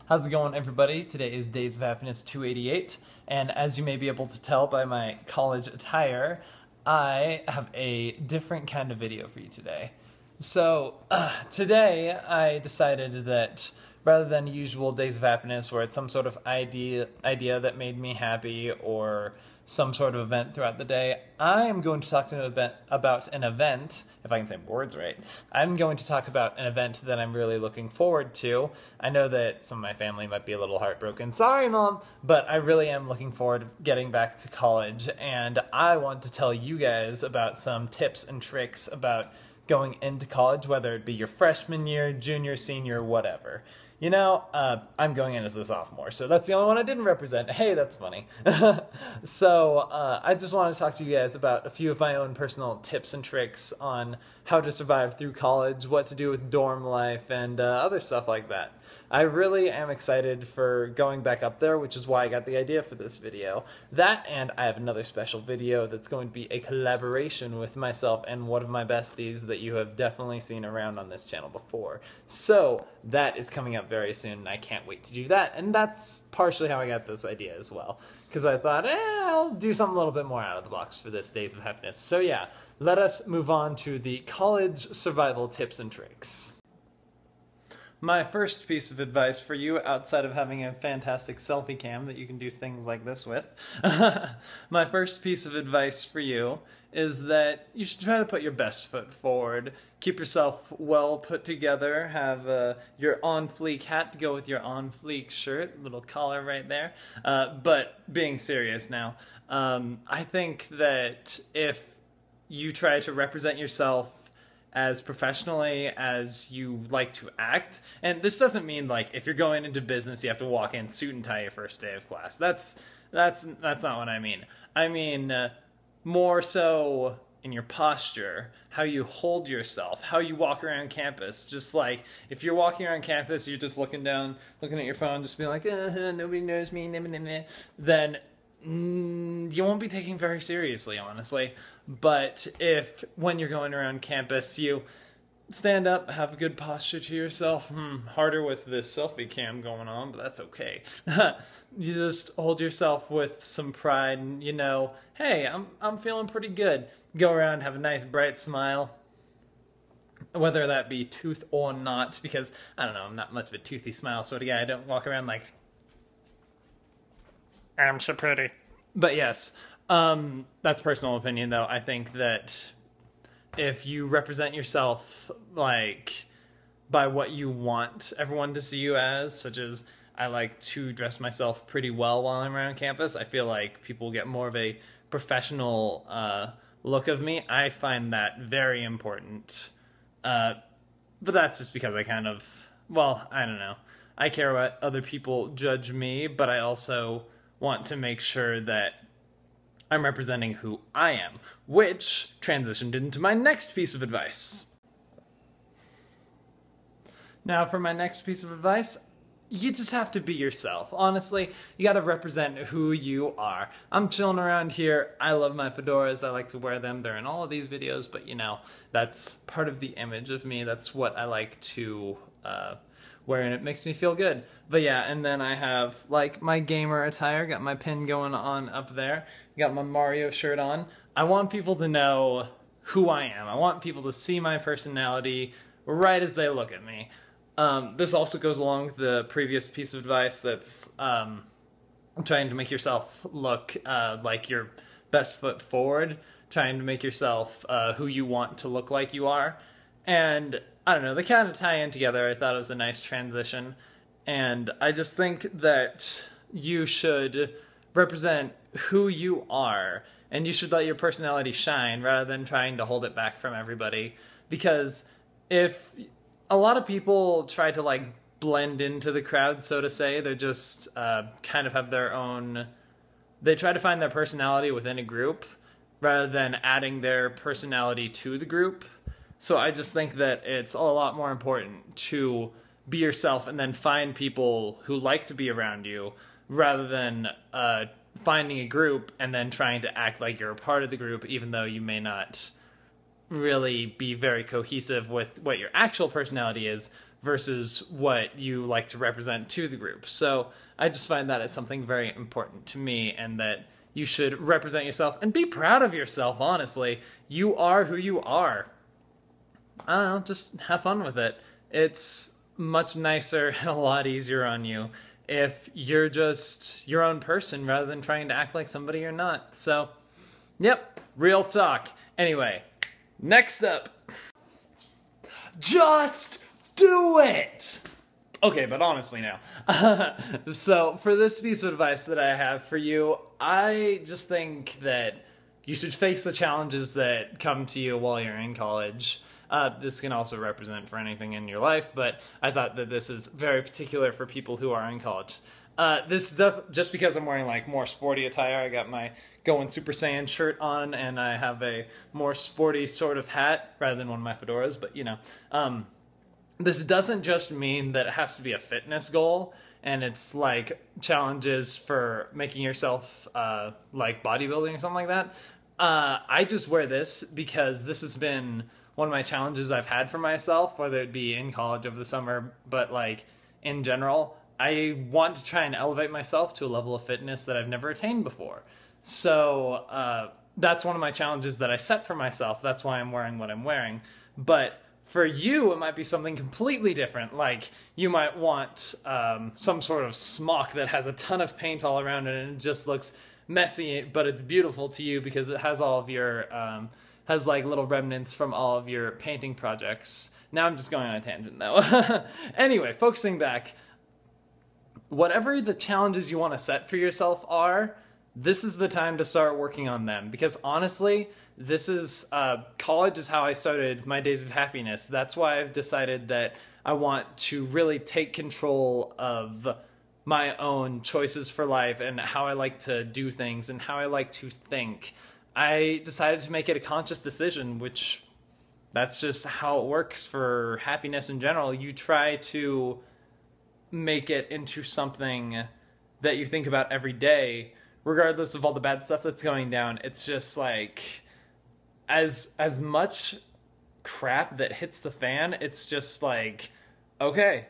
How's it going, everybody? Today is Days of Happiness 288, and as you may be able to tell by my college attire, I have a different kind of video for you today. So, today I decided that rather than usual Days of Happiness where it's some sort of idea that made me happy or some sort of event throughout the day, I am going to talk about an event, if I can say words right. I'm going to talk about an event that I'm really looking forward to. I know that some of my family might be a little heartbroken. Sorry, Mom! But I really am looking forward to getting back to college, and I want to tell you guys about some tips and tricks about going into college, whether it be your freshman year, junior, senior, whatever. You know, I'm going in as a sophomore, so that's the only one I didn't represent. Hey, that's funny. So, I just want to talk to you guys about a few of my own personal tips and tricks on how to survive through college, what to do with dorm life, and other stuff like that. I really am excited for going back up there, which is why I got the idea for this video. That, and I have another special video that's going to be a collaboration with myself and one of my besties that you have definitely seen around on this channel before. So, that is coming up very soon, and I can't wait to do that, and that's partially how I got this idea as well. Because I thought, I'll do something a little bit more out of the box for this Days of Happiness. So yeah, let us move on to the college survival tips and tricks. My first piece of advice for you, outside of having a fantastic selfie cam that you can do things like this with, my first piece of advice for you is that you should try to put your best foot forward. Keep yourself well put together, have your on-fleek hat to go with your on-fleek shirt, little collar right there. But being serious now, I think that if you try to represent yourself as professionally as you like to act, and this doesn't mean like if you're going into business you have to walk in suit and tie your first day of class. That's not what I mean. I mean more so in your posture, how you hold yourself, how you walk around campus. Just like if you're walking around campus, you're just looking down, looking at your phone, just being like, nobody knows me, then you won't be taken very seriously, honestly. But if, when you're going around campus, you stand up, have a good posture to yourself, harder with this selfie cam going on, but that's okay. You just hold yourself with some pride and, you know, hey, I'm feeling pretty good. Go around, have a nice bright smile, whether that be tooth or not, because, I don't know, I'm not much of a toothy smile sort of guy. I don't walk around like, I'm so pretty. But yes, that's personal opinion though. I think that if you represent yourself like by what you want everyone to see you as, such as I like to dress myself pretty well while I'm around campus, I feel like people get more of a professional look of me. I find that very important. But that's just because I kind of, well, I don't know. I care what other people judge me, but I also want to make sure that I'm representing who I am, which transitioned into my next piece of advice. Now, for my next piece of advice, you just have to be yourself. Honestly, you gotta represent who you are. I'm chilling around here. I love my fedoras. I like to wear them. They're in all of these videos, but you know, that's part of the image of me. That's what I like to wear, and it makes me feel good. But yeah, and then I have like my gamer attire, got my pin going on up there, got my Mario shirt on. I want people to know who I am. I want people to see my personality right as they look at me. This also goes along with the previous piece of advice that's trying to make yourself look like your best foot forward, trying to make yourself who you want to look like you are. And I don't know, they kind of tie in together. I thought it was a nice transition. And I just think that you should represent who you are, and you should let your personality shine rather than trying to hold it back from everybody. Because if a lot of people try to like blend into the crowd, so to say, they're just kind of have their own, they try to find their personality within a group rather than adding their personality to the group. So I just think that it's a lot more important to be yourself and then find people who like to be around you rather than finding a group and then trying to act like you're a part of the group even though you may not really be very cohesive with what your actual personality is, versus what you like to represent to the group. So I just find that it's something very important to me, and that you should represent yourself and be proud of yourself, honestly. You are who you are. I don't know, just have fun with it. It's much nicer and a lot easier on you if you're just your own person rather than trying to act like somebody you're not. So, yep, real talk. Anyway, next up. Just do it! Okay, but honestly now. So, for this piece of advice that I have for you, I just think that you should face the challenges that come to you while you're in college. This can also represent for anything in your life, but I thought that this is very particular for people who are in college. This does, just because I'm wearing like more sporty attire, I got my Going Super Saiyan shirt on, and I have a more sporty sort of hat rather than one of my fedoras, but you know. This doesn't just mean that it has to be a fitness goal, and it's like challenges for making yourself like bodybuilding or something like that. I just wear this because this has been one of my challenges I've had for myself, whether it be in college over the summer, but like in general. I want to try and elevate myself to a level of fitness that I've never attained before. So that's one of my challenges that I set for myself. That's why I'm wearing what I'm wearing. But for you, it might be something completely different. Like, you might want some sort of smock that has a ton of paint all around it and it just looks messy, but it's beautiful to you because it has all of your, has like little remnants from all of your painting projects. Now I'm just going on a tangent though. Anyway, focusing back, whatever the challenges you want to set for yourself are, this is the time to start working on them. Because honestly, this is, college is how I started my days of happiness. That's why I've decided that I want to really take control of my own choices for life and how I like to do things and how I like to think. I decided to make it a conscious decision, which that's just how it works for happiness in general. You try to make it into something that you think about every day, regardless of all the bad stuff that's going down. It's just like, as much crap that hits the fan, it's just like, okay,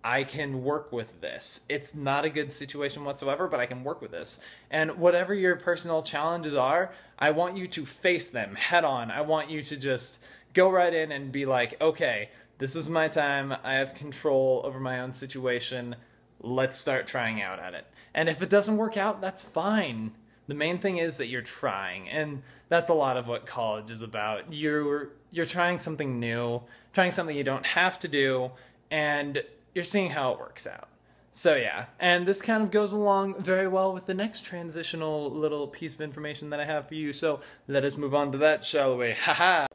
I can work with this. It's not a good situation whatsoever, but I can work with this. And whatever your personal challenges are, I want you to face them head on. I want you to just go right in and be like, okay, this is my time. I have control over my own situation. Let's start trying out at it. And if it doesn't work out, that's fine. The main thing is that you're trying, and that's a lot of what college is about. You're trying something new, trying something you don't have to do, and you're seeing how it works out. So yeah, and this kind of goes along very well with the next transitional little piece of information that I have for you, so let us move on to that, shall we? Haha!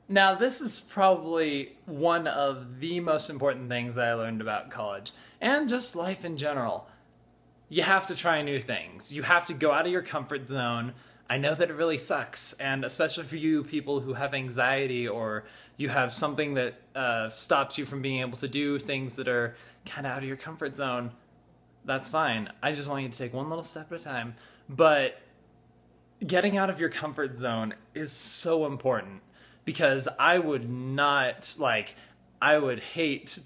Now, this is probably one of the most important things that I learned about college, and just life in general. You have to try new things. You have to go out of your comfort zone. I know that it really sucks, and especially for you people who have anxiety or you have something that stops you from being able to do things that are kind of out of your comfort zone, that's fine. I just want you to take one little step at a time. But getting out of your comfort zone is so important. Because I would not, like, I used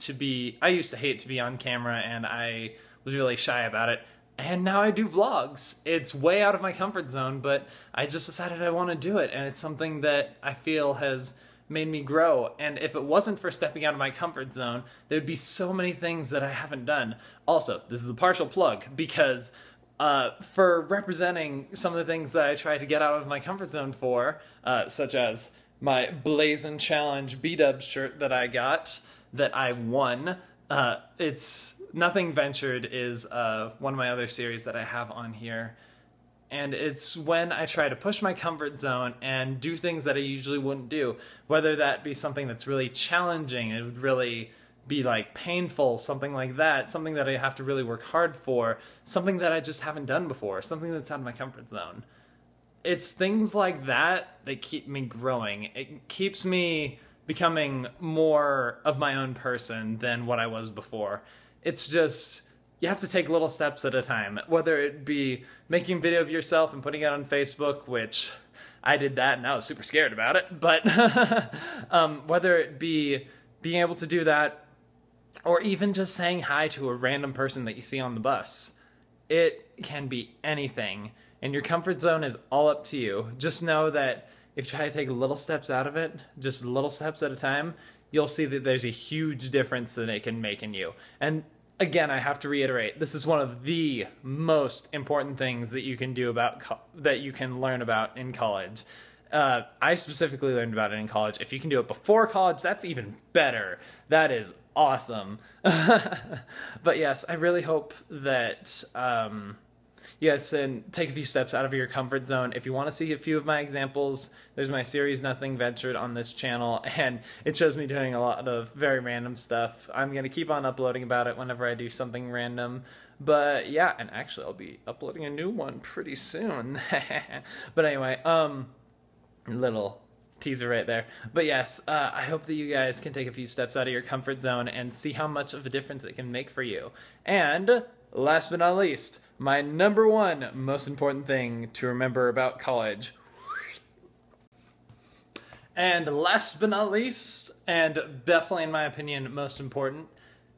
to hate to be on camera, and I was really shy about it, and now I do vlogs. It's way out of my comfort zone, but I just decided I want to do it, and it's something that I feel has made me grow, and if it wasn't for stepping out of my comfort zone, there would be so many things that I haven't done. Also, this is a partial plug, because for representing some of the things that I try to get out of my comfort zone for, such as my Blazin' Challenge B-Dub shirt that I got, that I won. It's Nothing Ventured is one of my other series that I have on here. And it's when I try to push my comfort zone and do things that I usually wouldn't do. Whether that be something that's really challenging, it would really be like painful, something like that, something that I have to really work hard for, something that I just haven't done before, something that's out of my comfort zone. It's things like that that keep me growing. It keeps me becoming more of my own person than what I was before. It's just, you have to take little steps at a time, whether it be making a video of yourself and putting it on Facebook, which I did that and I was super scared about it. But whether it be being able to do that or even just saying hi to a random person that you see on the bus, it can be anything. And your comfort zone is all up to you. Just know that if you try to take little steps out of it, just little steps at a time, you'll see that there's a huge difference that it can make in you. And again, I have to reiterate, this is one of the most important things that you can do that you can learn about in college. I specifically learned about it in college. If you can do it before college, that's even better. That is awesome. But yes, I really hope that yes, and take a few steps out of your comfort zone. If you want to see a few of my examples, there's my series Nothing Ventured on this channel, and it shows me doing a lot of very random stuff. I'm going to keep on uploading about it whenever I do something random. But yeah, and actually I'll be uploading a new one pretty soon. But anyway, little teaser right there. But yes, I hope that you guys can take a few steps out of your comfort zone and see how much of a difference it can make for you. And last but not least, my number one most important thing to remember about college. And last but not least, and definitely in my opinion most important,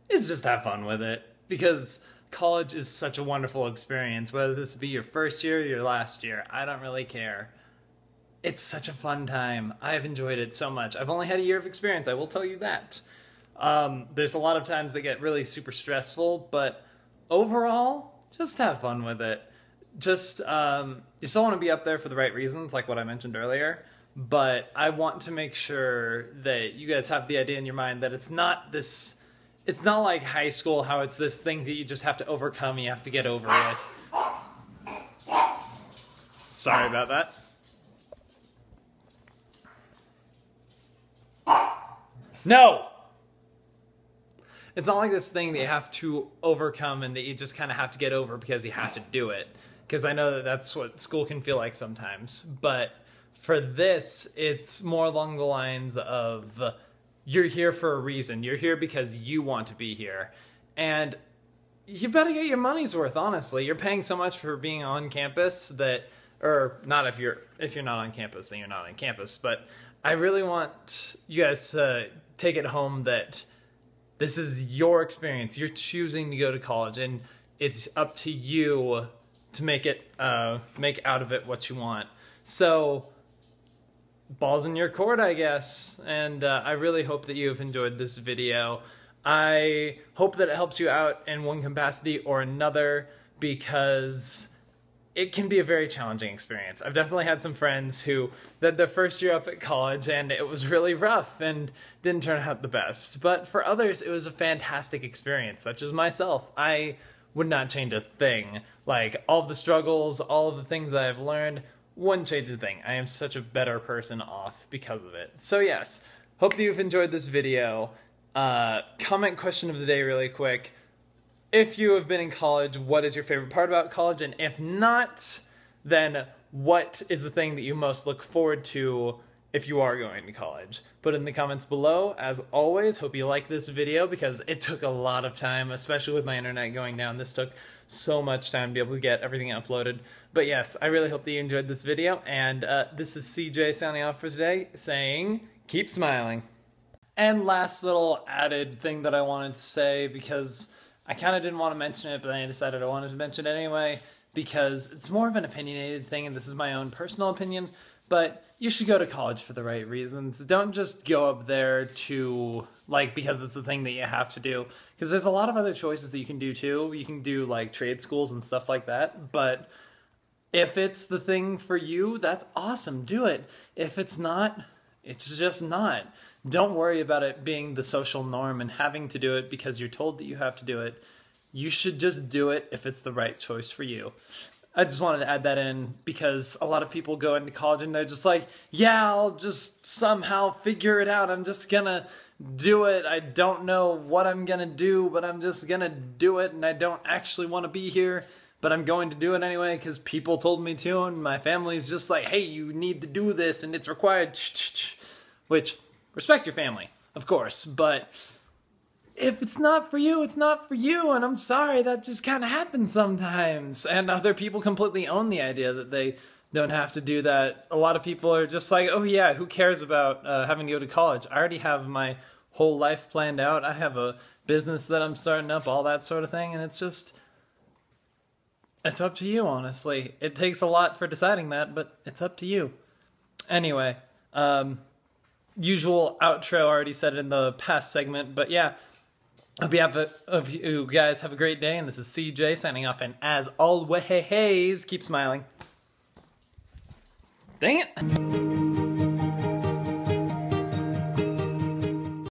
is just have fun with it. Because college is such a wonderful experience, whether this be your first year or your last year, I don't really care. It's such a fun time. I've enjoyed it so much. I've only had a year of experience, I will tell you that. There's a lot of times that get really super stressful, but overall, just have fun with it. Just, you still want to be up there for the right reasons, like what I mentioned earlier, but I want to make sure that you guys have the idea in your mind that it's not like high school, how it's this thing that you just have to overcome, you have to get over with. Sorry about that. No! It's not like this thing that you have to overcome and that you just kind of have to get over because you have to do it. Because I know that that's what school can feel like sometimes. But for this, it's more along the lines of you're here for a reason. You're here because you want to be here. And you better get your money's worth, honestly. You're paying so much for being on campus that, or not if you're not on campus, then you're not on campus. But I really want you guys to take it home that this is your experience. You're choosing to go to college, and it's up to you to make out of it what you want. So, balls in your court, I guess. And I really hope that you have enjoyed this video. I hope that it helps you out in one capacity or another, because it can be a very challenging experience. I've definitely had some friends who did their first year up at college and it was really rough and didn't turn out the best. But for others, it was a fantastic experience, such as myself. I would not change a thing. Like, all of the struggles, all of the things that I've learned, wouldn't change a thing. I am such a better person off because of it. So yes, hope that you've enjoyed this video. Comment question of the day really quick. If you have been in college, what is your favorite part about college? And if not, then what is the thing that you most look forward to if you are going to college? Put it in the comments below. As always, hope you like this video because it took a lot of time, especially with my internet going down. This took so much time to be able to get everything uploaded. But yes, I really hope that you enjoyed this video. And this is CJ signing off for today, saying, keep smiling. And last little added thing that I wanted to say, because I kind of didn't want to mention it, but then I decided I wanted to mention it anyway, because it's more of an opinionated thing, and this is my own personal opinion, but you should go to college for the right reasons. Don't just go up there to, like, because it's the thing that you have to do, because there's a lot of other choices that you can do too. You can do, like, trade schools and stuff like that, but if it's the thing for you, that's awesome. Do it. If it's not, it's just not. Don't worry about it being the social norm and having to do it because you're told that you have to do it. You should just do it if it's the right choice for you. I just wanted to add that in because a lot of people go into college and they're just like, yeah, I'll just somehow figure it out. I'm just gonna do it. I don't know what I'm gonna do, but I'm just gonna do it, and I don't actually want to be here, but I'm going to do it anyway because people told me to, and my family's just like, hey, you need to do this and it's required. Which, respect your family, of course, but if it's not for you, it's not for you, and I'm sorry, that just kind of happens sometimes. And other people completely own the idea that they don't have to do that. A lot of people are just like, oh yeah, who cares about having to go to college? I already have my whole life planned out. I have a business that I'm starting up, all that sort of thing. And it's up to you, honestly. It takes a lot for deciding that, but it's up to you. Anyway, usual outro, I already said it in the past segment, but yeah, hope you guys have a great day, and this is CJ signing off, and as always, keep smiling. Dang it!